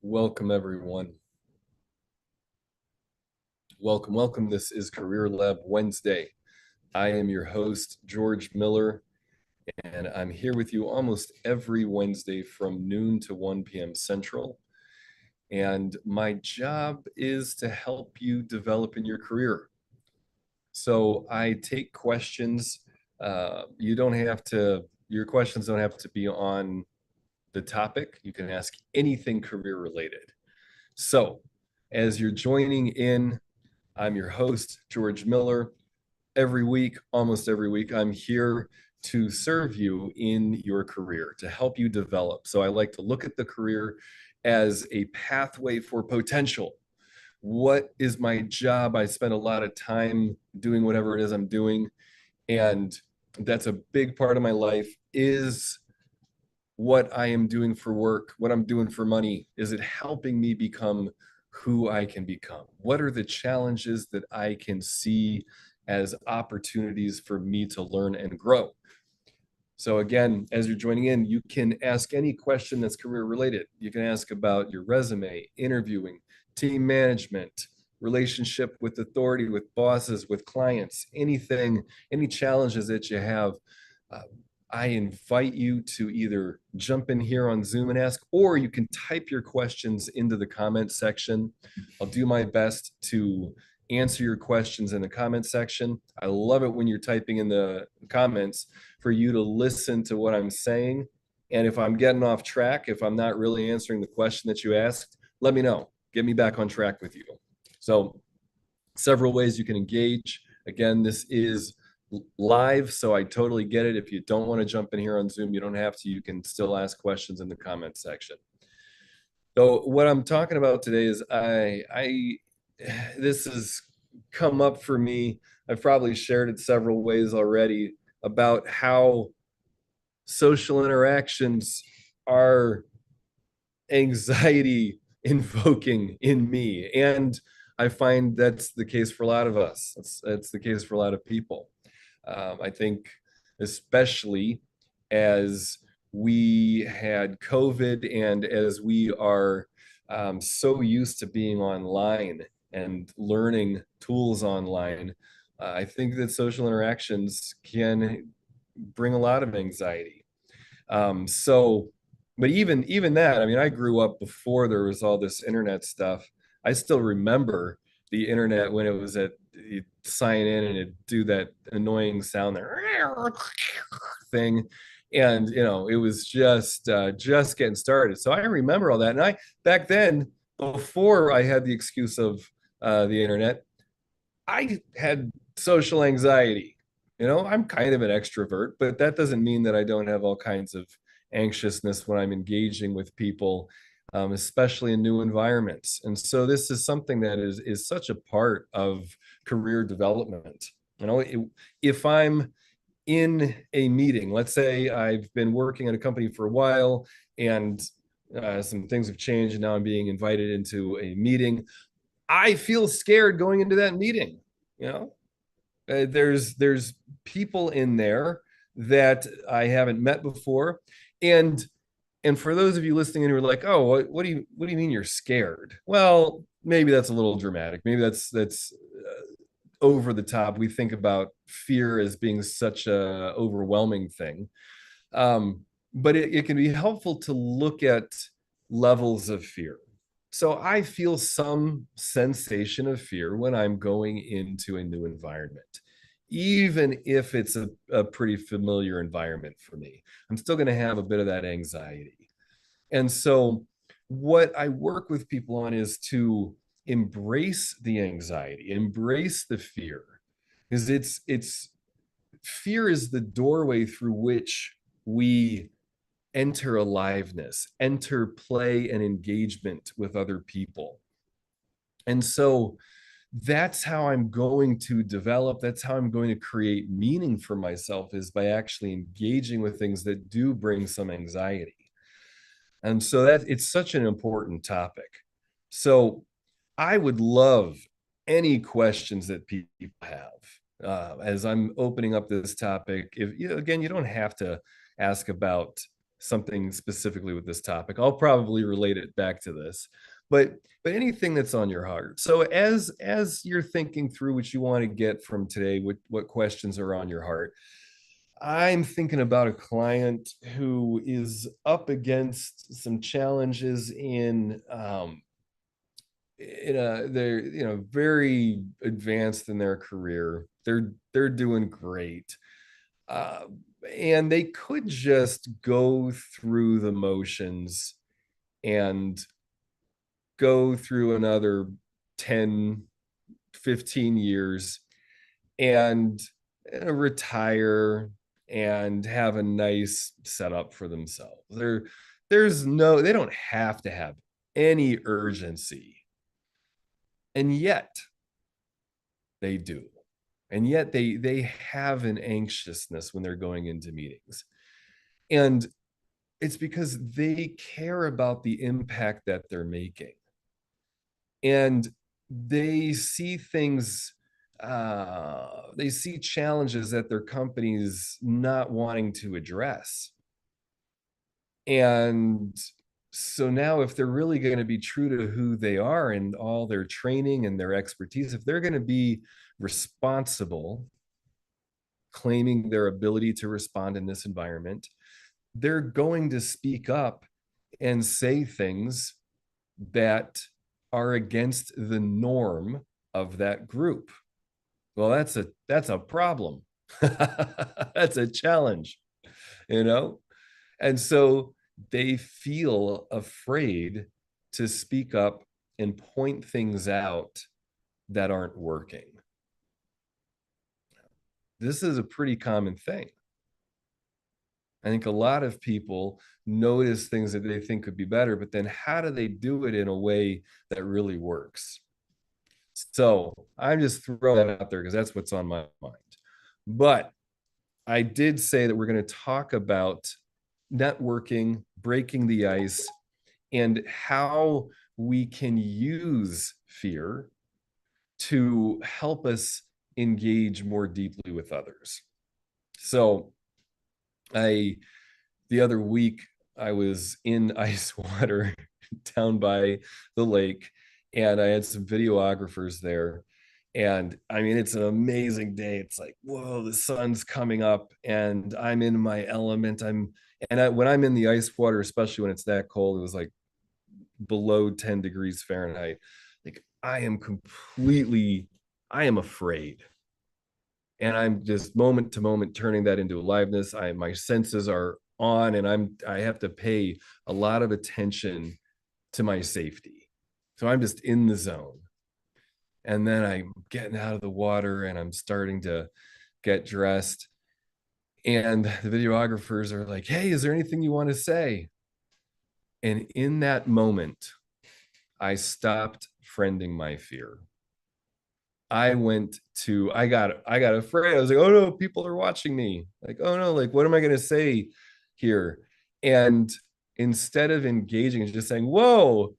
Welcome, everyone. Welcome. This is Career Lab Wednesday. I am your host, George Miller, and I'm here with you almost every Wednesday from noon to 1 p.m. Central. And my job is to help you develop in your career. So I take questions. You don't have to, your questions don't have to be on the topic. You can ask anything career related. So as you're joining in, I'm your host, George Miller. Every week, almost every week, I'm here to serve you in your career, to help you develop. So I like to look at the career as a pathway for potential. What is my job? I spend a lot of time doing whatever it is I'm doing. And that's a big part of my life is what I am doing for work, what I'm doing for money. Is it helping me become who I can become? What are the challenges that I can see as opportunities for me to learn and grow? So again, as you're joining in, you can ask any question that's career related. You can ask about your resume, interviewing, team management, relationship with authority, with bosses, with clients, anything, any challenges that you have. Uh, I invite you to either jump in here on Zoom and ask, or you can type your questions into the comment section. I'll do my best to answer your questions in the comment section. I love it when you're typing in the comments for you to listen to what I'm saying. And if I'm getting off track, if I'm not really answering the question that you asked, let me know. Get me back on track with you. So, several ways you can engage. Again, this is live, so I totally get it. If you don't want to jump in here on Zoom, you don't have to. You can still ask questions in the comment section. So what I'm talking about today is this has come up for me. I've probably shared it several ways already about how social interactions are anxiety invoking in me. And I find that's the case for a lot of us. That's the case for a lot of people. I think, especially as we had COVID and as we are so used to being online and learning tools online, I think that social interactions can bring a lot of anxiety. So, but even that, I mean, I grew up before there was all this internet stuff. I still remember the internet when it was at you sign in and it do that annoying sound there thing, and it was just getting started. So I remember all that, and I back then before I had the excuse of the internet, I had social anxiety. I'm kind of an extrovert, but that doesn't mean that I don't have all kinds of anxiousness when I'm engaging with people, especially in new environments. And so this is something that is such a part of career development. If I'm in a meeting, let's say I've been working at a company for a while and some things have changed, and now I'm being invited into a meeting. I feel scared going into that meeting. You know, there's people in there that I haven't met before, and for those of you listening in who are like, oh, what do you mean you're scared? Well, maybe that's a little dramatic. Maybe that's over the top. We think about fear as being such a overwhelming thing, but it can be helpful to look at levels of fear. So I feel some sensation of fear when I'm going into a new environment. Even if it's a pretty familiar environment for me, I'm still going to have a bit of that anxiety. And so, what I work with people on is to embrace the anxiety, embrace the fear, because it's fear is the doorway through which we enter aliveness, enter play and engagement with other people. And so that's how I'm going to develop, that's how I'm going to create meaning for myself, is by actually engaging with things that do bring some anxiety. And so that it's such an important topic. So I would love any questions that people have as I'm opening up this topic. If again, you don't have to ask about something specifically with this topic. I'll probably relate it back to this, but anything that's on your heart. So as you're thinking through what you want to get from today, what questions are on your heart, I'm thinking about a client who is up against some challenges in a they're very advanced in their career. They're doing great. Uh, and they could just go through the motions and go through another 10, 15 years and retire and have a nice setup for themselves. They don't have to have any urgency. And yet they do. And yet they have an anxiousness when they're going into meetings. And it's because they care about the impact that they're making. And they see things, they see challenges that their company's not wanting to address. And so now, if they're really going to be true to who they are and all their training and their expertise, if they're going to be responsible, claiming their ability to respond in this environment, they're going to speak up and say things that are against the norm of that group. Well, that's a problem. That's a challenge, you know? And so they feel afraid to speak up and point things out that aren't working. This is a pretty common thing. I think a lot of people notice things that they think could be better, but then how do they do it in a way that really works? So I'm just throwing that out there because that's what's on my mind. But I did say that we're going to talk about networking, breaking the ice, and how we can use fear to help us engage more deeply with others. So I the other week I was in ice water down by the lake, and I had some videographers there. And I mean, it's an amazing day. It's like, whoa, the sun's coming up and I'm in my element. When I'm in the ice water, especially when it's that cold, it was like below 10 degrees Fahrenheit. Like I am afraid. And I'm just moment to moment turning that into aliveness. My senses are on, and I have to pay a lot of attention to my safety. So I'm just in the zone. And then I'm getting out of the water and I'm starting to get dressed. And the videographers are like, "Hey, is there anything you want to say?" And in that moment, I stopped friending my fear. I got afraid. I was like, "Oh no, people are watching me." Like, "Oh no, like what am I going to say here?" And instead of engaging and just saying, "Whoa,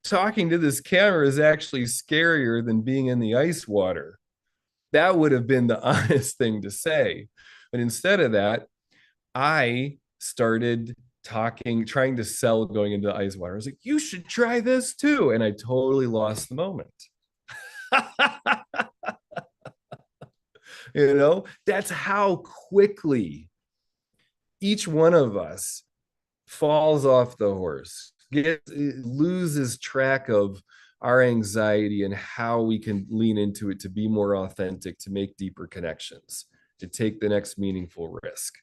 talking to this camera is actually scarier than being in the ice water." That would have been the honest thing to say. But instead of that, I started trying to sell going into ice water. I was like, "You should try this too." And I totally lost the moment. That's how quickly each one of us falls off the horse, loses track of our anxiety and how we can lean into it to be more authentic, to make deeper connections, to take the next meaningful risk.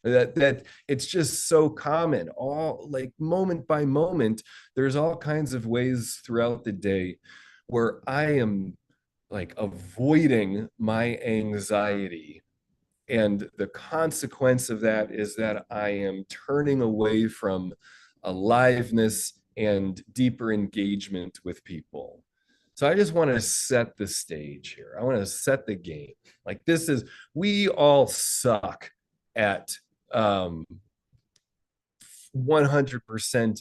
That it's just so common, all like moment by moment. There's all kinds of ways throughout the day where I am like avoiding my anxiety, and the consequence of that is that I am turning away from aliveness and deeper engagement with people. So I just want to set the stage here. I want to set the game. Like we all suck at 100%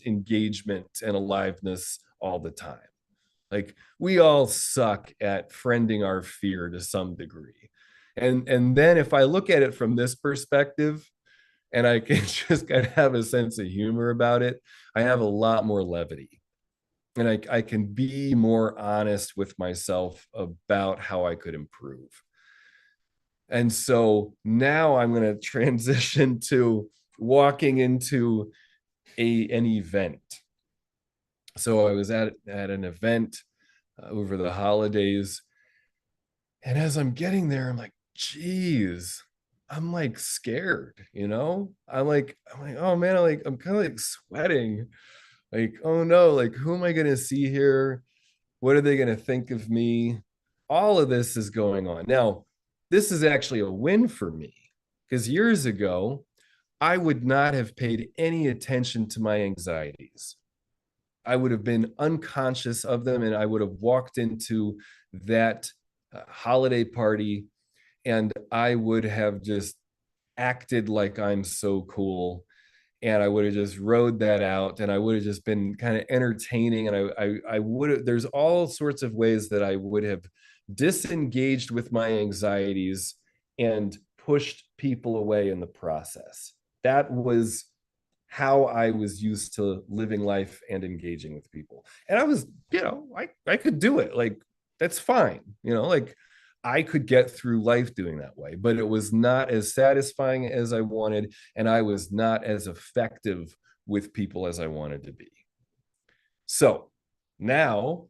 engagement and aliveness all the time. Like we all suck at friending our fear to some degree. And then if I look at it from this perspective, and I can just kind of have a sense of humor about it, I have a lot more levity. And I can be more honest with myself about how I could improve. And so now I'm going to transition to walking into an event. So I was at an event over the holidays, and as I'm getting there, I'm like, geez, I'm like scared, you know? I'm like, oh man, I'm kind of like sweating. Like, oh no, like who am I gonna see here? What are they gonna think of me? All of this is going on. Now, this is actually a win for me because years ago, I would not have paid any attention to my anxieties. I would have been unconscious of them, and I would have walked into that holiday party, and I would have just acted like I'm so cool, and I would have just rode that out, and I would have just been kind of entertaining, and I would have, there's all sorts of ways that I would have disengaged with my anxieties and pushed people away in the process. That was how I was used to living life and engaging with people. And I was, I could do it. Like, that's fine. Like I could get through life doing that way, but it was not as satisfying as I wanted. And I was not as effective with people as I wanted to be. So now,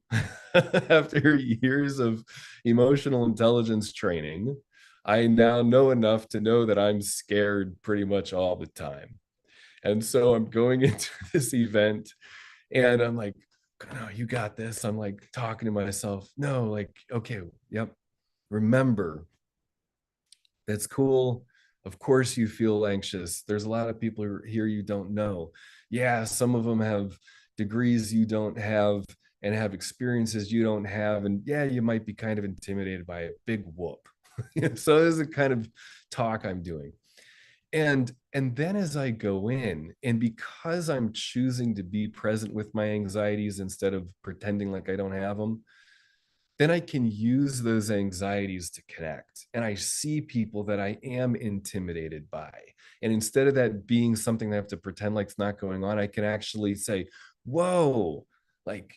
after years of emotional intelligence training, I now know enough to know that I'm scared pretty much all the time. And so I'm going into this event and I'm like, no, you got this. I'm like talking to myself, no, like, okay, yep. Remember, that's cool. Of course you feel anxious. There's a lot of people here you don't know. Yeah, some of them have degrees you don't have and have experiences you don't have. And yeah, you might be kind of intimidated by a big whoop. So this is the kind of talk I'm doing. And then as I go in, and because I'm choosing to be present with my anxieties instead of pretending like I don't have them, then I can use those anxieties to connect. And I see people that I am intimidated by. And instead of that being something that I have to pretend like it's not going on, I can actually say, whoa, like,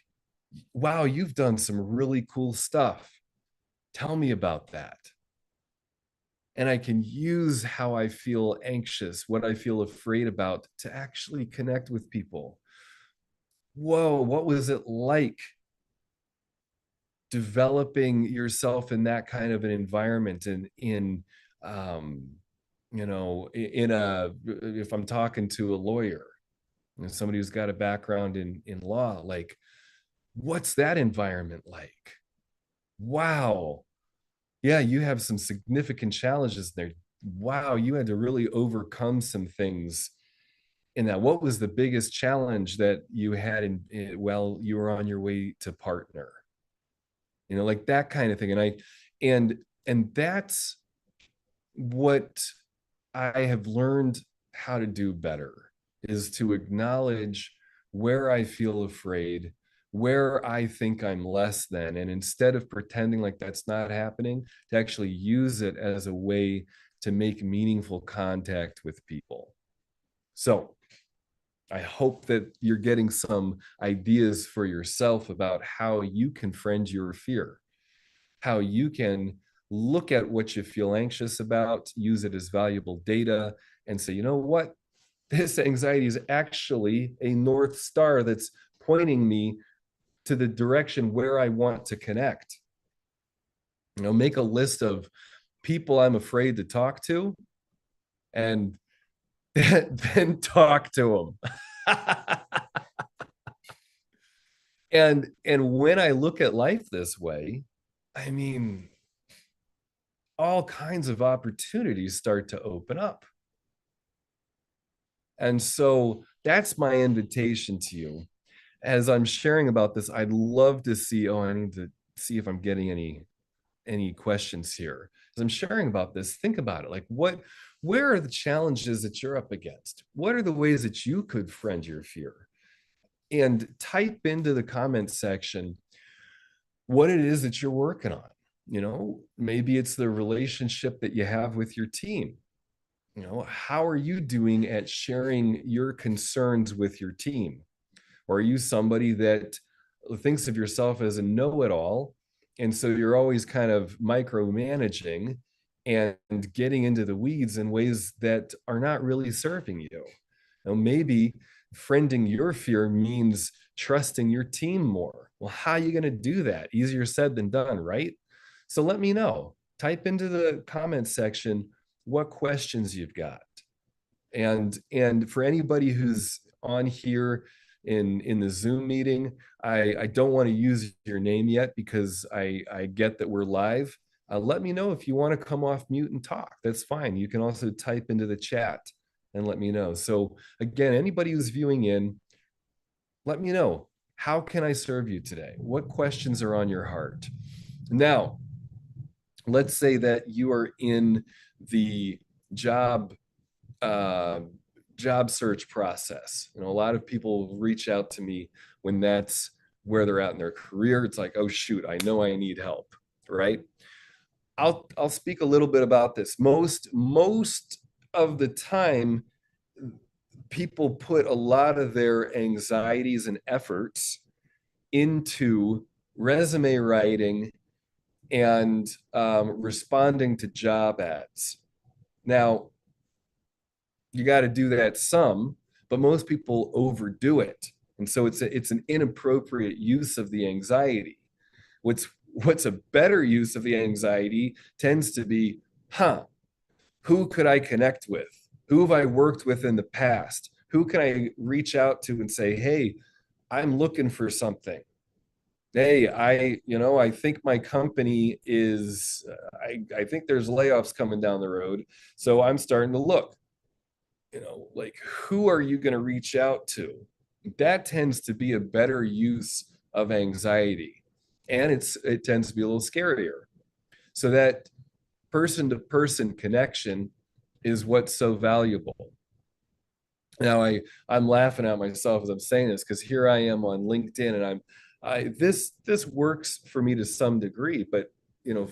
wow, you've done some really cool stuff. Tell me about that. And I can use how I feel anxious, what I feel afraid about to actually connect with people. Whoa, what was it like developing yourself in that kind of an environment and um in a if I'm talking to a lawyer, somebody who's got a background in law, like what's that environment like? Wow. Yeah, you have some significant challenges there. Wow, you had to really overcome some things in that. What was the biggest challenge that you had while you were on your way to partner? Like that kind of thing. And that's what I have learned how to do better, is to acknowledge where I feel afraid, where I think I'm less than, and instead of pretending like that's not happening, to actually use it as a way to make meaningful contact with people. So I hope that you're getting some ideas for yourself about how you can friend your fear, how you can look at what you feel anxious about, use it as valuable data, and say, you know what? This anxiety is actually a North Star that's pointing me to the direction where I want to connect. Make a list of people I'm afraid to talk to and then talk to them. And when I look at life this way, I mean, all kinds of opportunities start to open up. And so that's my invitation to you. As I'm sharing about this, I'd love to see, I need to see if I'm getting any questions here. As I'm sharing about this, think about it. Like where are the challenges that you're up against? What are the ways that you could friend your fear? And type into the comments section what it is that you're working on. Maybe it's the relationship that you have with your team. How are you doing at sharing your concerns with your team? Or are you somebody that thinks of yourself as a know-it-all, and so you're always kind of micromanaging and getting into the weeds in ways that are not really serving you? Maybe friending your fear means trusting your team more. Well, how are you going to do that? Easier said than done, right? So let me know. Type into the comment section what questions you've got. And for anybody who's on here in the Zoom meeting, I don't want to use your name yet because I get that we're live. Let me know if you want to come off mute and talk. That's fine. You can also type into the chat and let me know. So again, anybody who's viewing in, let me know. How can I serve you today? What questions are on your heart? Now, let's say that you are in the job uh, job search process. A lot of people reach out to me when that's where they're at in their career. It's like, oh shoot, I know I need help, right? I'll speak a little bit about this. Most of the time, people put a lot of their anxieties and efforts into resume writing and responding to job ads. Now, you got to do that some, but most people overdo it. And so it's an inappropriate use of the anxiety. What's a better use of the anxiety tends to be, who could I connect with? Who have I worked with in the past? Who can I reach out to and say, hey, I'm looking for something. Hey, I think my company is, I think there's layoffs coming down the road. So I'm starting to look. Like, who are you going to reach out to? That tends to be a better use of anxiety, and it tends to be a little scarier. So that person to person connection is what's so valuable. Now, I'm laughing at myself as I'm saying this because here I am on LinkedIn, and this works for me to some degree, but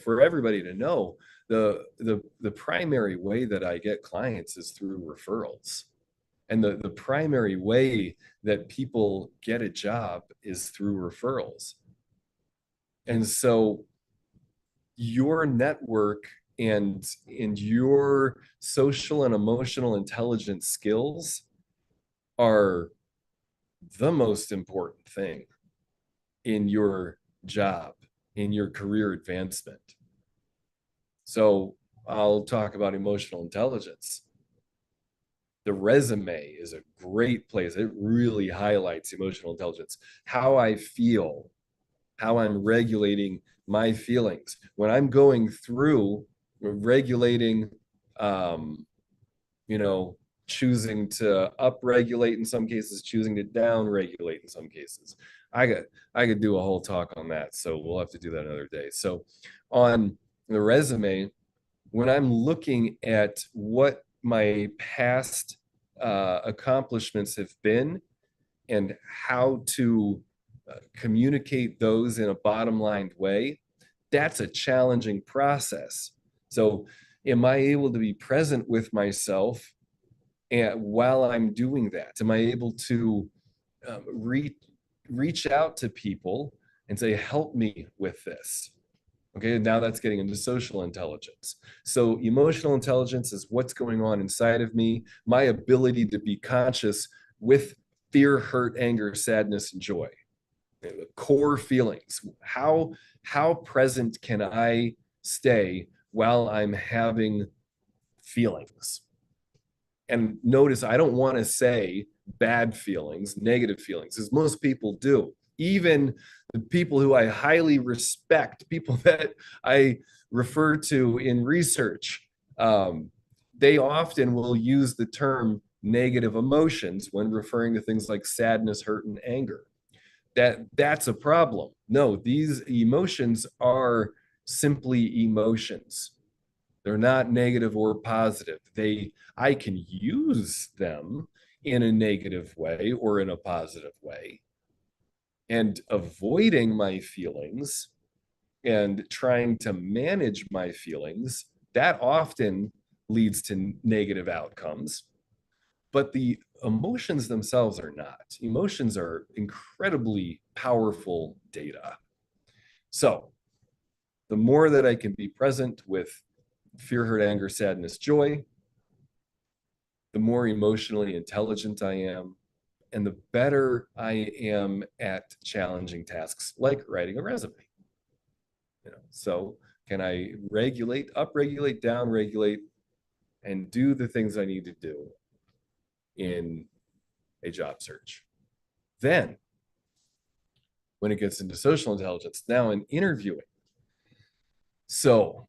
for everybody to know, the primary way that I get clients is through referrals. And the primary way that people get a job is through referrals. And so your network and your social and emotional intelligence skills are the most important thing in your job, in your career advancement. So I'll talk about emotional intelligence. The resume is a great place. It really highlights emotional intelligence, how I feel, how I'm regulating my feelings. When I'm going through regulating, um, you know, choosing to upregulate in some cases, choosing to downregulate in some cases. I could do a whole talk on that. So we'll have to do that another day. So on the resume, when I'm looking at what my past accomplishments have been and how to communicate those in a bottom line way, that's a challenging process. So, am I able to be present with myself and while I'm doing that? Am I able to reach out to people and say, help me with this? Okay, now that's getting into social intelligence. So emotional intelligence is what's going on inside of me, my ability to be conscious with fear, hurt, anger, sadness, and joy. The core feelings. How present can I stay while I'm having feelings? And notice I don't want to say bad feelings, negative feelings, as most people do. Even the people who I highly respect, people that I refer to in research, they often will use the term negative emotions when referring to things like sadness, hurt, and anger. That's a problem. No, these emotions are simply emotions. They're not negative or positive. I can use them in a negative way or in a positive way. And avoiding my feelings and trying to manage my feelings, that often leads to negative outcomes, but the emotions themselves are not. Emotions are incredibly powerful data. So the more that I can be present with fear, hurt, anger, sadness, joy, the more emotionally intelligent I am, and the better I am at challenging tasks like writing a resume. So can I regulate, upregulate, downregulate, and do the things I need to do in a job search? Then, when it gets into social intelligence, now in interviewing, so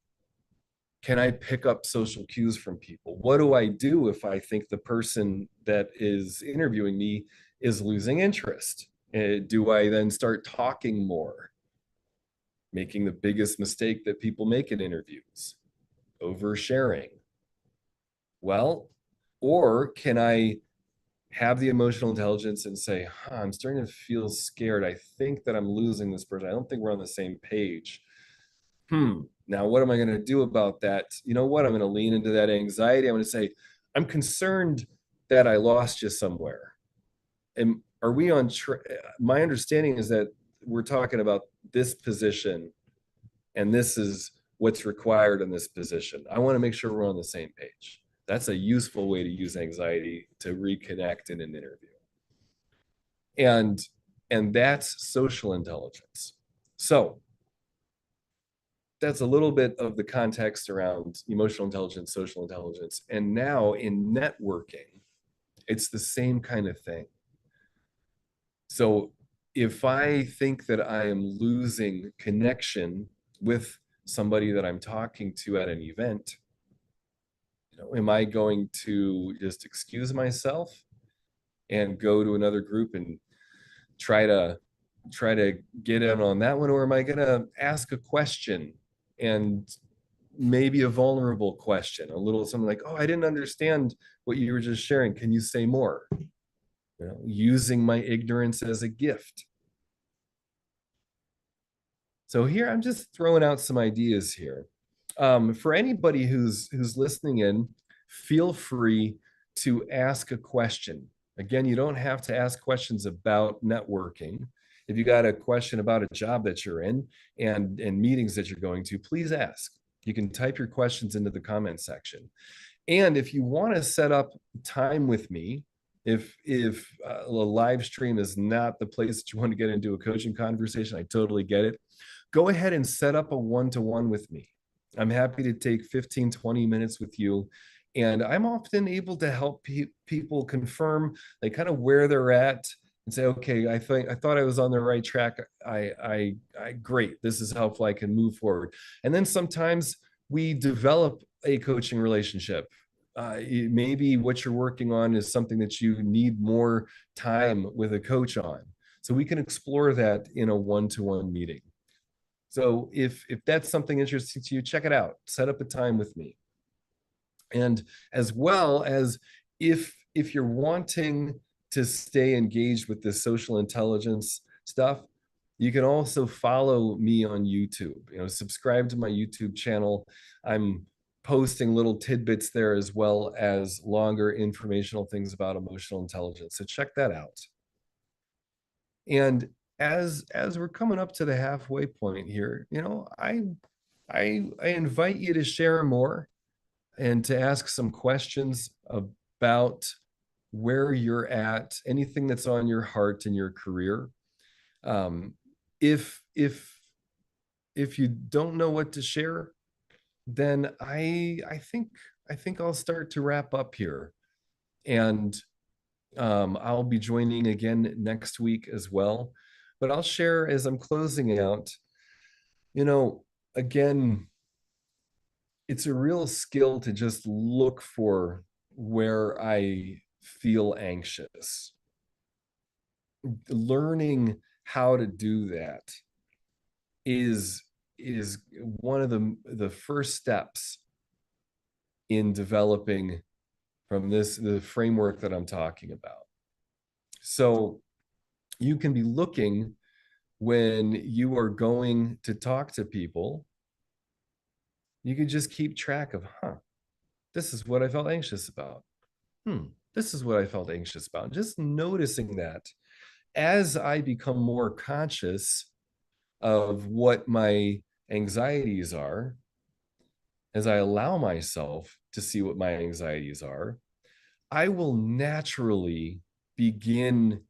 can I pick up social cues from people? What do I do if I think the person that is interviewing me is losing interest? Do I then start talking more, making the biggest mistake that people make in interviews, oversharing? Well, or can I have the emotional intelligence and say, I'm starting to feel scared. I think that I'm losing this person. I don't think we're on the same page. Now what am I going to do about that? You know what? I'm going to lean into that anxiety. I'm going to say, I'm concerned that I lost you somewhere. And are we on my understanding is that we're talking about this position and this is what's required in this position. I want to make sure we're on the same page. That's a useful way to use anxiety to reconnect in an interview. And that's social intelligence. So that's a little bit of the context around emotional intelligence, social intelligence. And now in networking, it's the same kind of thing. So if I think that I am losing connection with somebody that I'm talking to at an event, am I going to just excuse myself and go to another group and try to get in on that one, or am I going to ask a question, and maybe a vulnerable question, a little something like, oh, I didn't understand what you were just sharing, can you say more? Using my ignorance as a gift. So here I'm just throwing out some ideas here. For anybody who's listening in, feel free to ask a question. Again, you don't have to ask questions about networking. If you got a question about a job that you're in and meetings that you're going to, please ask. You can type your questions into the comment section. And if you want to set up time with me, if a live stream is not the place that you want to get into a coaching conversation, I totally get it. Go ahead and set up a one-to-one with me. I'm happy to take 15, 20 minutes with you. And I'm often able to help people confirm like kind of where they're at and say, okay, I thought I was on the right track. Great. This is helpful. I can move forward. And then sometimes we develop a coaching relationship. Maybe what you're working on is something that you need more time with a coach on. So we can explore that in a one-to-one meeting. So if that's something interesting to you, check it out. Set up a time with me. And as well as if you're wanting to stay engaged with this social intelligence stuff, you can also follow me on YouTube. Subscribe to my YouTube channel. I'm posting little tidbits there as well as longer informational things about emotional intelligence. So check that out. And as we're coming up to the halfway point here, I invite you to share more and to ask some questions about where you're at, anything that's on your heart in your career. If you don't know what to share, then I think I'll start to wrap up here, and I'll be joining again next week as well. But I'll share as I'm closing out. Again, it's a real skill to just look for where I feel anxious. Learning how to do that is one of the first steps in developing from the framework that I'm talking about. So you can be looking when you are going to talk to people, you can just keep track of, this is what I felt anxious about. Hmm, this is what I felt anxious about. Just noticing that as I become more conscious of what my anxieties are, as I allow myself to see what my anxieties are, I will naturally begin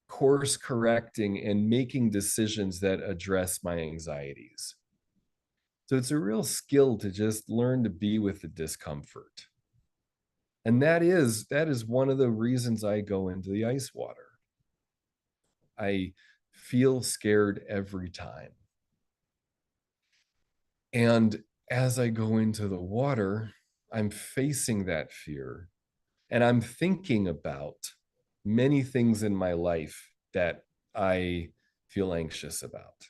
course correcting and making decisions that address my anxieties. So it's a real skill to just learn to be with the discomfort. And that is one of the reasons I go into the ice water. I feel scared every time. And as I go into the water, I'm facing that fear and I'm thinking about many things in my life that I feel anxious about.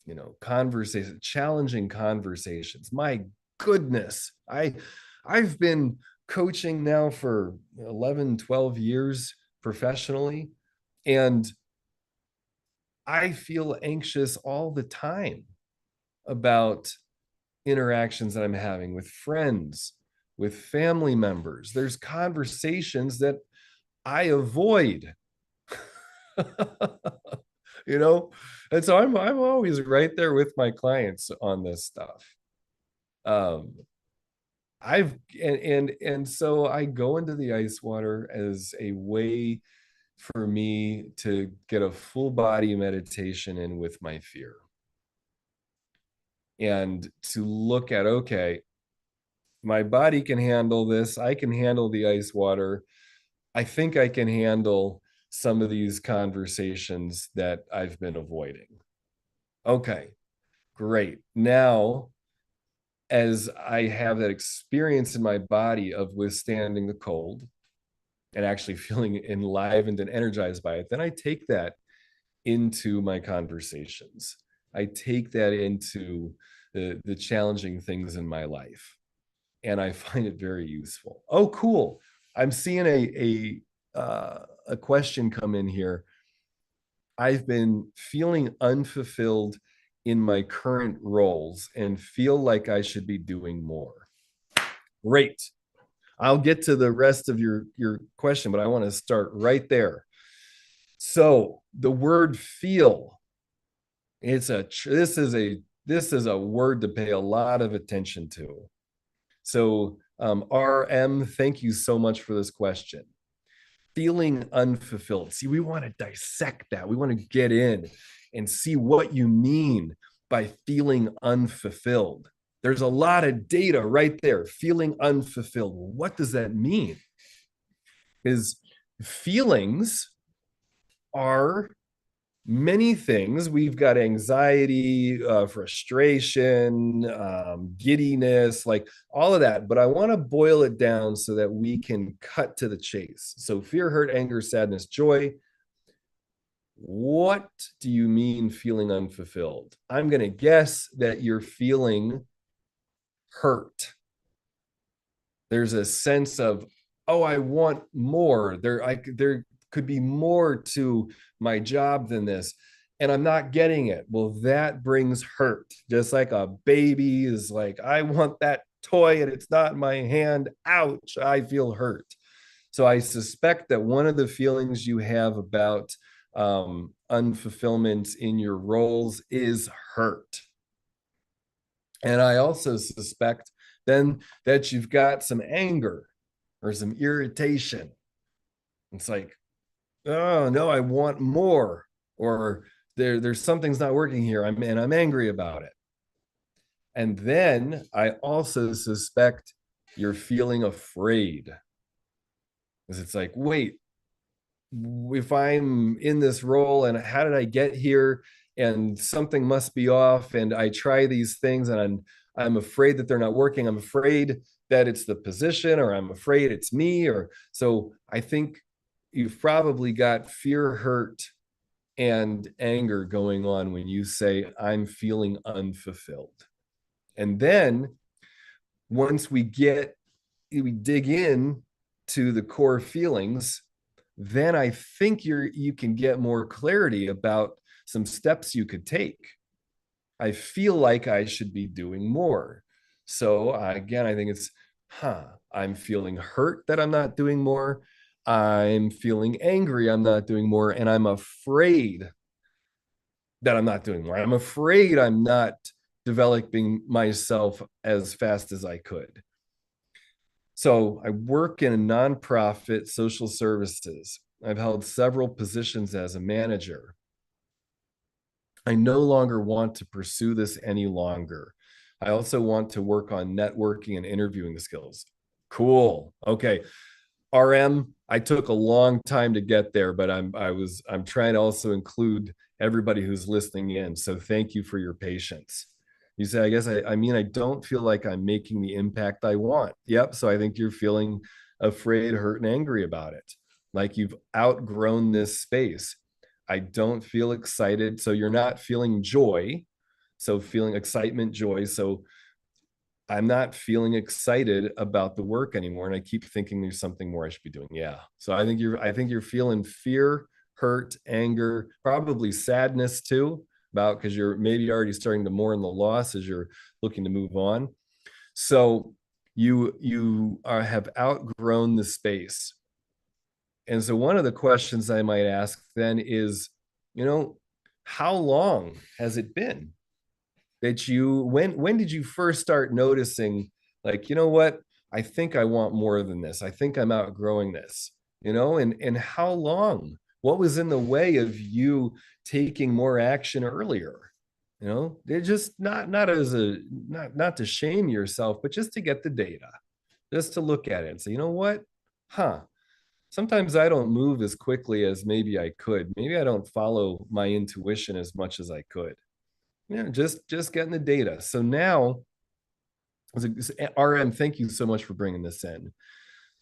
You know, conversation, challenging conversations. My goodness, I've been coaching now for 11, 12 years professionally, and I feel anxious all the time about interactions that I'm having with friends, with family members. There's conversations that I avoid. You know, and so I'm always right there with my clients on this stuff. um I've and so I go into the ice water as a way for me to get a full body meditation in with my fear, and to look at, okay, my body can handle this, I can handle the ice water, I think I can handle some of these conversations that I've been avoiding. Okay, great. Now, as I have that experience in my body of withstanding the cold and actually feeling enlivened and energized by it, then I take that into my conversations. I take that into the challenging things in my life, and I find it very useful. Oh, cool! I'm seeing a question come in here. I've been feeling unfulfilled in my current roles and feel like I should be doing more. Great. I'll get to the rest of your question, but I want to start right there. So the word feel, it's a this is a word to pay a lot of attention to. So RM, thank you so much for this question. Feeling unfulfilled. See, we want to dissect that. We want to get in and see what you mean by feeling unfulfilled. There's a lot of data right there. Feeling unfulfilled. What does that mean? Because feelings are many things. We've got anxiety, frustration, giddiness, like all of that. But I want to boil it down so that we can cut to the chase. So fear, hurt, anger, sadness, joy. What do you mean feeling unfulfilled? I'm going to guess that you're feeling hurt. There's a sense of, oh, I want more. There could be more to my job than this, and I'm not getting it. Well, that brings hurt. Just like a baby is like, I want that toy and it's not in my hand. Ouch, I feel hurt. So I suspect that one of the feelings you have about unfulfillment in your roles is hurt. And I also suspect then that you've got some anger or some irritation. It's like, oh no, I want more, or there's something's not working here. I'm angry about it. And then I also suspect you're feeling afraid. Because it's like, wait, if I'm in this role and how did I get here? And something must be off. And I try these things and I'm afraid that they're not working. I'm afraid that it's the position, or I'm afraid it's me. Or so I think you've probably got fear, hurt, and anger going on when you say, I'm feeling unfulfilled. And then once we dig in to the core feelings, then I think you can get more clarity about some steps you could take. I feel like I should be doing more. So again, I think it's I'm feeling hurt that I'm not doing more. I'm feeling angry I'm not doing more. And I'm afraid that I'm not doing more. I'm afraid I'm not developing myself as fast as I could. So I work in a nonprofit social services. I've held several positions as a manager. I no longer want to pursue this any longer. I also want to work on networking and interviewing skills. Cool. Okay. RM, I took a long time to get there, but I'm trying to also include everybody who's listening in. So thank you for your patience. You say, I guess I mean I don't feel like I'm making the impact I want. Yep. So I think you're feeling afraid, hurt, and angry about it. Like you've outgrown this space. I don't feel excited. So you're not feeling joy. So feeling excitement, joy. So I'm not feeling excited about the work anymore. And I keep thinking there's something more I should be doing. Yeah. So I think you're feeling fear, hurt, anger, probably sadness too, about because you're maybe already starting to mourn the loss as you're looking to move on. So have outgrown the space. And so one of the questions I might ask then is, you know, how long has it been that you when did you first start noticing, like, you know what, I think I want more than this, I think I'm outgrowing this, and how long, what was in the way of you taking more action earlier? They're just not as a not to shame yourself, but just to get the data, just to look at it and say, you know what, huh, sometimes I don't move as quickly as maybe I could, maybe I don't follow my intuition as much as I could. Yeah, just getting the data. So now, RM, thank you so much for bringing this in.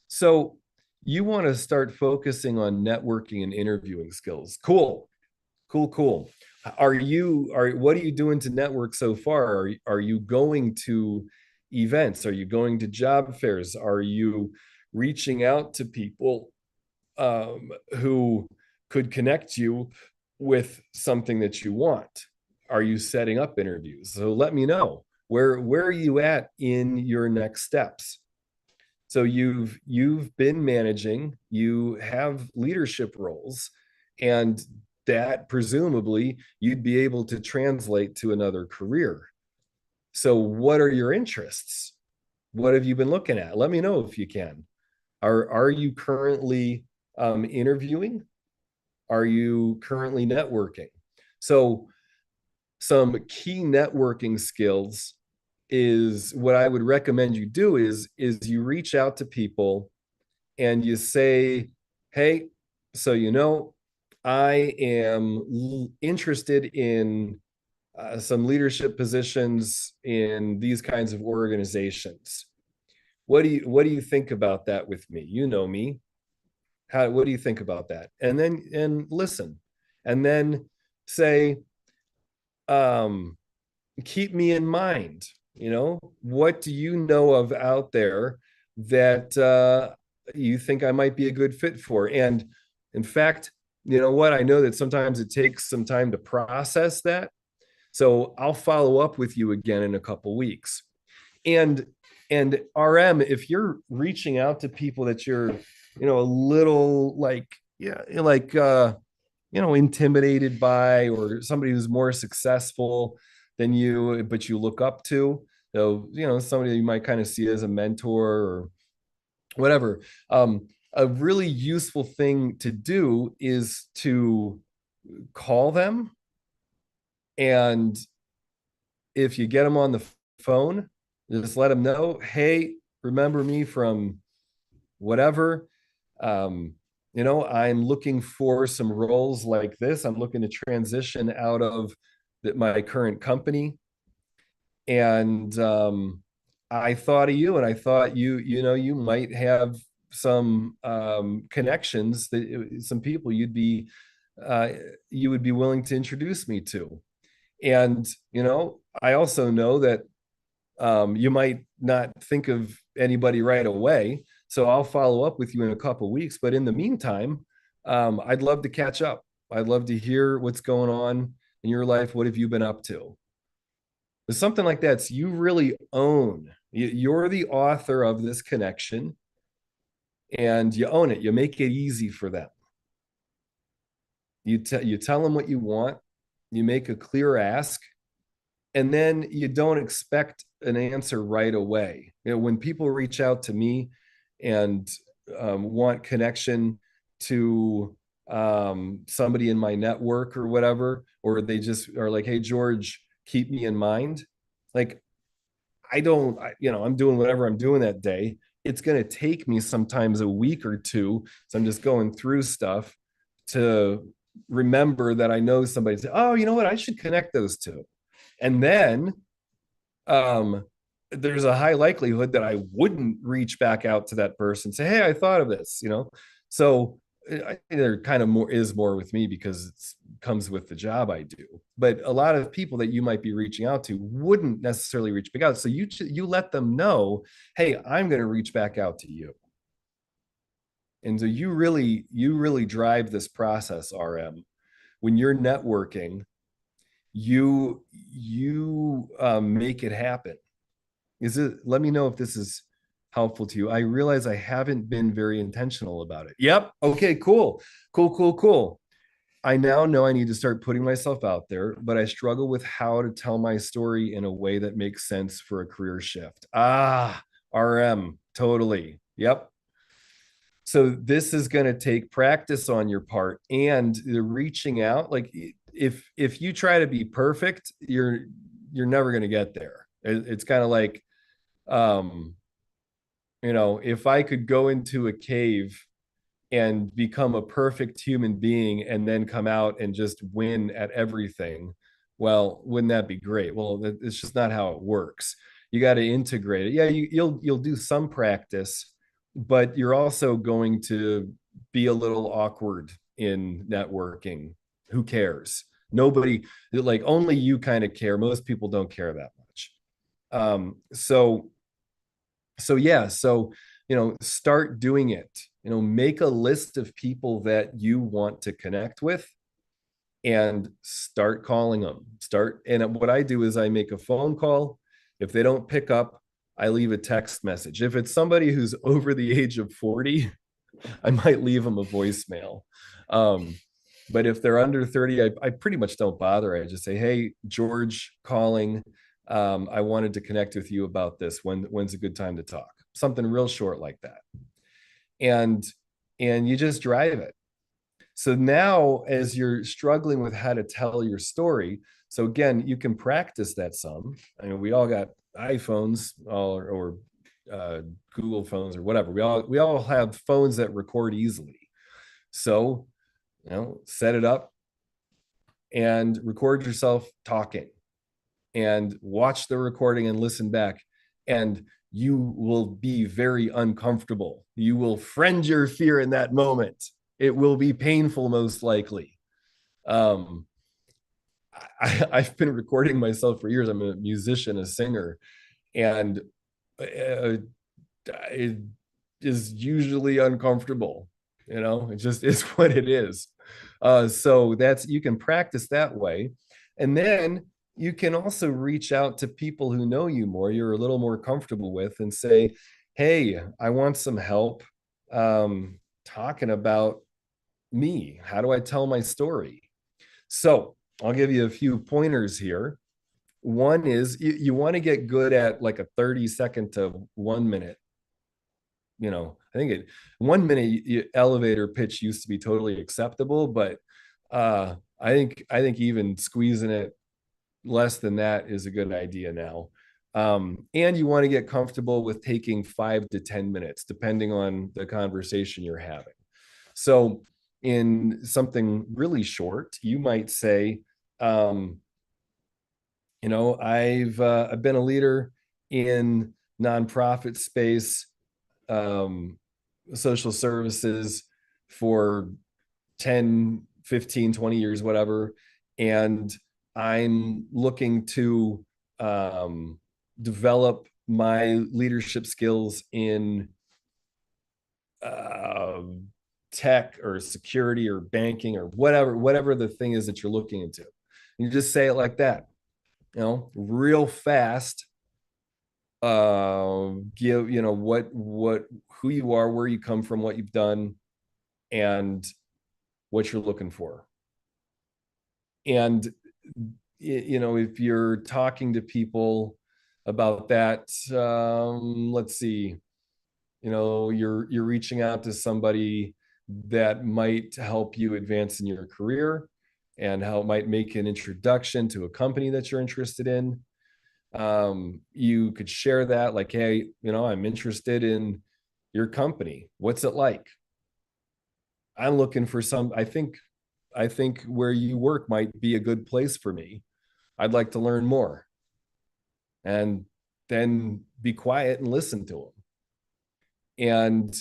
So you want to start focusing on networking and interviewing skills. Cool, cool, cool. What are you doing to network so far? Are you going to events? Are you going to job fairs? Are you reaching out to people who could connect you with something that you want? Are you setting up interviews? So let me know, where are you at in your next steps? So you've been managing, you have leadership roles, and that presumably you'd be able to translate to another career. So what are your interests? What have you been looking at? Let me know if you can. Are you currently interviewing? Are you currently networking? So some key networking skills is what I would recommend you do is you reach out to people and you say, hey, so I am interested in some leadership positions in these kinds of organizations. What do you think about that with me? You know me. What do you think about that? And listen, and then say, um, keep me in mind. What do you know of out there that you think I might be a good fit for? And in fact, you know what? I know that sometimes it takes some time to process that. So I'll follow up with you again in a couple weeks. And RM, if you're reaching out to people that you're, a little like, yeah, like intimidated by, or somebody who's more successful than you but you look up to, so somebody you might kind of see as a mentor or whatever, a really useful thing to do is to call them, and if you get them on the phone, just let them know, hey, remember me from whatever. I'm looking for some roles like this. I'm looking to transition out of my current company. And I thought of you, and I thought you might have some connections, that some people uh, you would be willing to introduce me to. And, I also know that you might not think of anybody right away. So I'll follow up with you in a couple of weeks. But in the meantime, I'd love to catch up. I'd love to hear what's going on in your life. What have you been up to? It's something like that. So you really own, you're the author of this connection and you own it. You make it easy for them. You tell them what you want, you make a clear ask, and then you don't expect an answer right away. When people reach out to me and want connection to somebody in my network or whatever, or they just are like, "Hey, George, keep me in mind." Like, I don't, I'm doing whatever I'm doing that day. It's going to take me sometimes a week or two. So I'm just going through stuff to remember that I know somebody say, "Oh, you know what? I should connect those two." And then um, there's a high likelihood that I wouldn't reach back out to that person and say, "Hey, I thought of this." So there kind of more is more with me because it comes with the job I do. But a lot of people that you might be reaching out to wouldn't necessarily reach back out. So you let them know, "Hey, I'm going to reach back out to you." And so you really drive this process, RM. When you're networking, you make it happen. Let me know if this is helpful to you. I realize I haven't been very intentional about it. Yep. Okay, cool. Cool, cool, cool. I now know I need to start putting myself out there, but I struggle with how to tell my story in a way that makes sense for a career shift. RM, totally. Yep. So this is going to take practice on your part and the reaching out. Like, if you try to be perfect, you're never going to get there. It's kind of like, um if I could go into a cave and become a perfect human being and then come out and just win at everything, well, wouldn't that be great? Well, it's just not how it works. You got to integrate it. Yeah, you'll do some practice, but you're also going to be a little awkward in networking. Who cares? Nobody, like, only you kind of care. Most people don't care that much. So yeah, so start doing it. Make a list of people that you want to connect with and start calling them. And what I do is I make a phone call. If they don't pick up, I leave a text message. If it's somebody who's over the age of 40, I might leave them a voicemail. um, but if they're under 30, I pretty much don't bother. I just say, "Hey, George calling. I wanted to connect with you about this. When's a good time to talk?" Something real short like that. And you just drive it. So now, as you're struggling with how to tell your story, so again, you can practice that some. I mean, we all got iPhones or Google phones or whatever. We all have phones that record easily. So, set it up and record yourself talking and watch the recording and listen back. And you will be very uncomfortable. You will friend your fear in that moment. It will be painful, most likely. Um, I've been recording myself for years. I'm a musician, a singer, and it is usually uncomfortable. It just is what it is. So you can practice that way. And then you can also reach out to people who know you more, you're a little more comfortable with, and say, "Hey, I want some help talking about me. How do I tell my story?" So I'll give you a few pointers here. One is you want to get good at like a 30-second to 1 minute. I think 1 minute elevator pitch used to be totally acceptable, but I think even squeezing it less than that is a good idea now. And you want to get comfortable with taking 5 to 10 minutes, depending on the conversation you're having. So, in something really short, you might say, I've been a leader in nonprofit space, um, social services for 10, 15, 20 years, whatever. And I'm looking to develop my leadership skills in uh, tech or security or banking or whatever the thing is that you're looking into. You just say it like that. real fast, give, what, who you are, where you come from, what you've done, and what you're looking for. And, if you're talking to people about that, let's see, you're reaching out to somebody that might help you advance in your career and how it might make an introduction to a company that you're interested in. You could share that, like, hey, I'm interested in your company. What's it like? I'm looking for some, I think where you work might be a good place for me. I'd like to learn more. And then be quiet and listen to them. And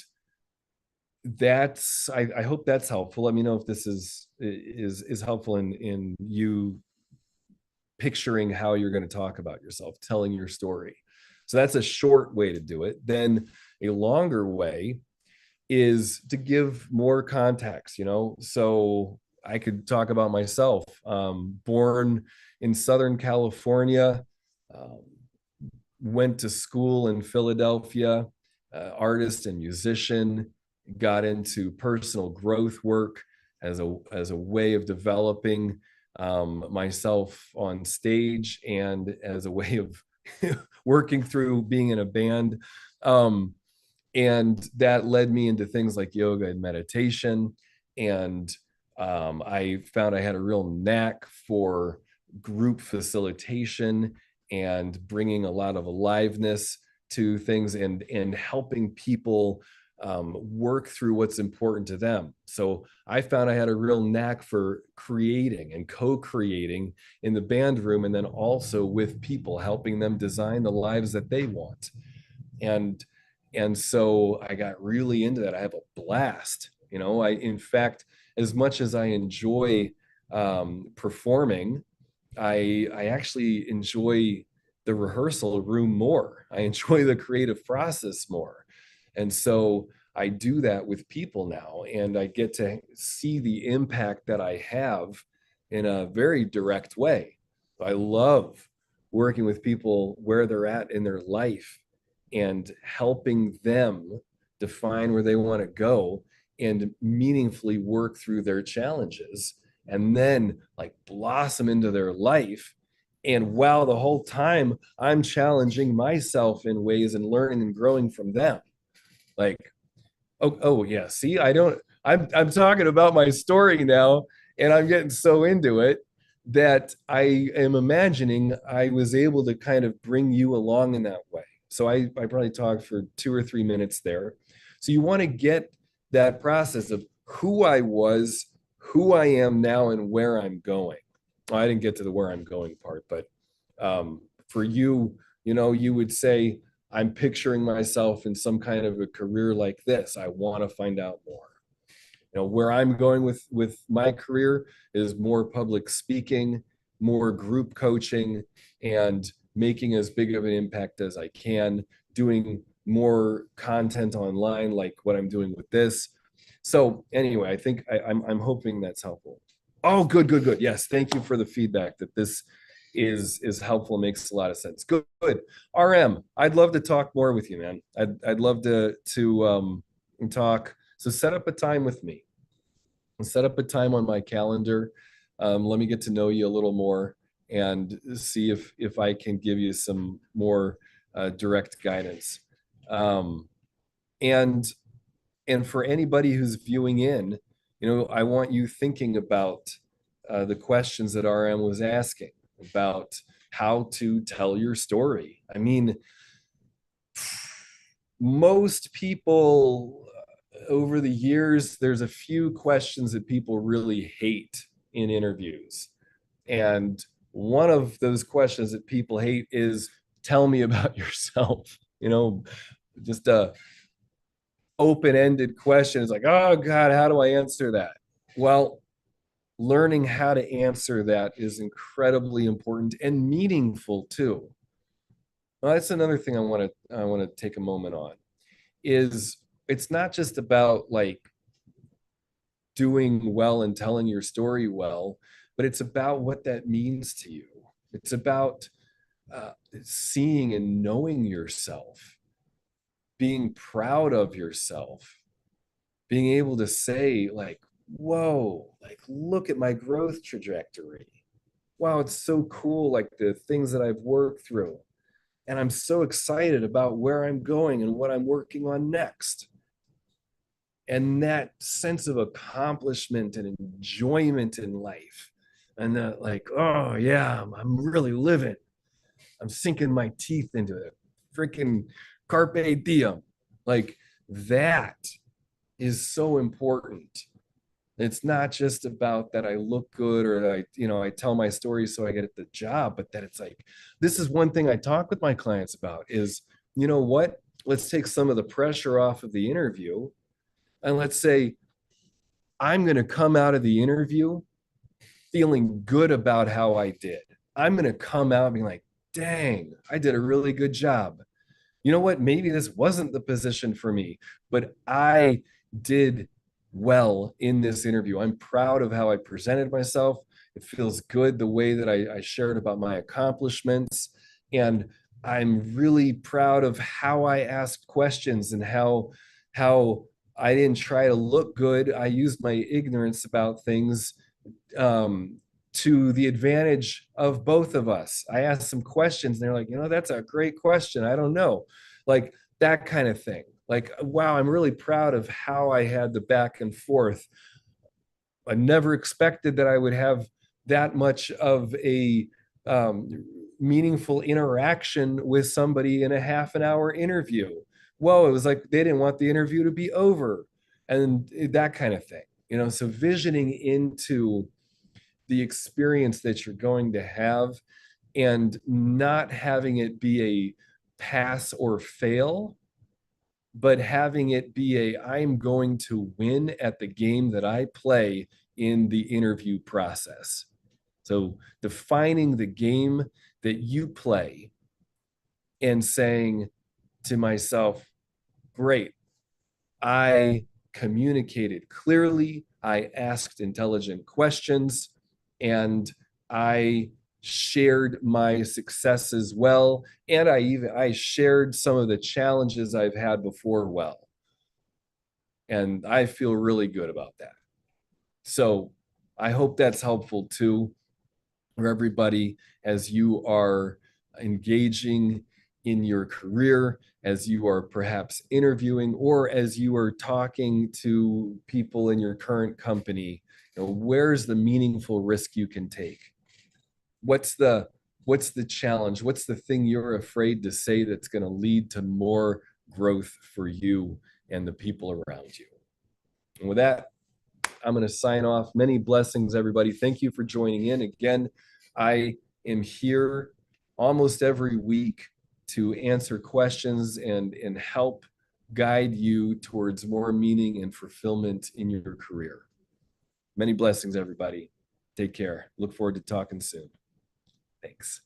I hope that's helpful. Let me know if this is helpful in you picturing how you're going to talk about yourself, telling your story. So that's a short way to do it. Then a longer way is to give more context, So I could talk about myself. Born in Southern California, um, went to school in Philadelphia, artist and musician, got into personal growth work as a way of developing myself on stage and as a way of working through being in a band. And that led me into things like yoga and meditation. And I found I had a real knack for group facilitation and bringing a lot of aliveness to things and helping people work through what's important to them. So I found I had a real knack for creating and co-creating in the band room, and then also with people, helping them design the lives that they want. And and so I got really into that. I have a blast. I, in fact, as much as I enjoy performing, I actually enjoy the rehearsal room more. I enjoy the creative process more. And so I do that with people now, and I get to see the impact that I have in a very direct way. I love working with people where they're at in their life and helping them define where they want to go and meaningfully work through their challenges and then like blossom into their life. And while the whole time I'm challenging myself in ways and learning and growing from them. Like, oh yeah, see, I'm talking about my story now, and I'm getting so into it that I am imagining I was able to kind of bring you along in that way. So I probably talked for 2 or 3 minutes there. So you want to get that process of who I was, who I am now, and where I'm going. Well, I didn't get to the where I'm going part, but for you, you would say, I'm picturing myself in some kind of a career like this. I want to find out more. Where I'm going with my career is more public speaking, more group coaching, and making as big of an impact as I can, doing more content online like what I'm doing with this. So anyway, I think I'm hoping that's helpful. Oh, good, good, good. Yes, thank you for the feedback that this is helpful, makes a lot of sense. Good, good. RM, I'd love to talk more with you, man. I'd love to talk. So set up a time with me. Set up a time on my calendar. Let me get to know you a little more and see if I can give you some more direct guidance. Um, and and for anybody who's viewing in, I want you thinking about the questions that RM was asking about how to tell your story. I mean, most people over the years, there's a few questions that people really hate in interviews. And one of those questions that people hate is, tell me about yourself. Just a open-ended question. It's like, oh God, how do I answer that? Well, learning how to answer that is incredibly important and meaningful too. Well, that's another thing I want to take a moment on, is it's not just about like doing well and telling your story well, but it's about what that means to you. It's about seeing and knowing yourself, being proud of yourself, being able to say, like, whoa, like, look at my growth trajectory. Wow, it's so cool, like the things that I've worked through. And I'm so excited about where I'm going and what I'm working on next. And that sense of accomplishment and enjoyment in life. And that, like, oh, yeah, I'm really living. I'm sinking my teeth into it. Freaking carpe diem. Like, that is so important. It's not just about that I look good or that I tell my story so I get the job, but that it's like, this is one thing I talk with my clients about is, you know what? Let's take some of the pressure off of the interview. And let's say I'm going to come out of the interview feeling good about how I did. I'm going to come out being like, dang, I did a really good job. You know what? Maybe this wasn't the position for me, but I did well in this interview. I'm proud of how I presented myself. It feels good the way that I shared about my accomplishments. And I'm really proud of how I asked questions and how I didn't try to look good. I used my ignorance about things um, to the advantage of both of us. I asked some questions and they're like, that's a great question. I don't know. Like that kind of thing. Like, wow, I'm really proud of how I had the back and forth. I never expected that I would have that much of a um, meaningful interaction with somebody in a half an hour interview. Whoa, it was like they didn't want the interview to be over and that kind of thing. So visioning into the experience that you're going to have and not having it be a pass or fail, but having it be I'm going to win at the game that I play in the interview process. So defining the game that you play and saying to myself, great, I communicated clearly, I asked intelligent questions, and I shared my successes well, and I shared some of the challenges I've had before well. And I feel really good about that. So I hope that's helpful too for everybody as you are engaging in your career, as you are perhaps interviewing, or as you are talking to people in your current company. Where's the meaningful risk you can take? What's the challenge? What's the thing you're afraid to say that's going to lead to more growth for you and the people around you? And with that, I'm going to sign off. Many blessings, everybody. Thank you for joining in. Again, I am here almost every week to answer questions and help guide you towards more meaning and fulfillment in your career. Many blessings, everybody. Take care. Look forward to talking soon. Thanks.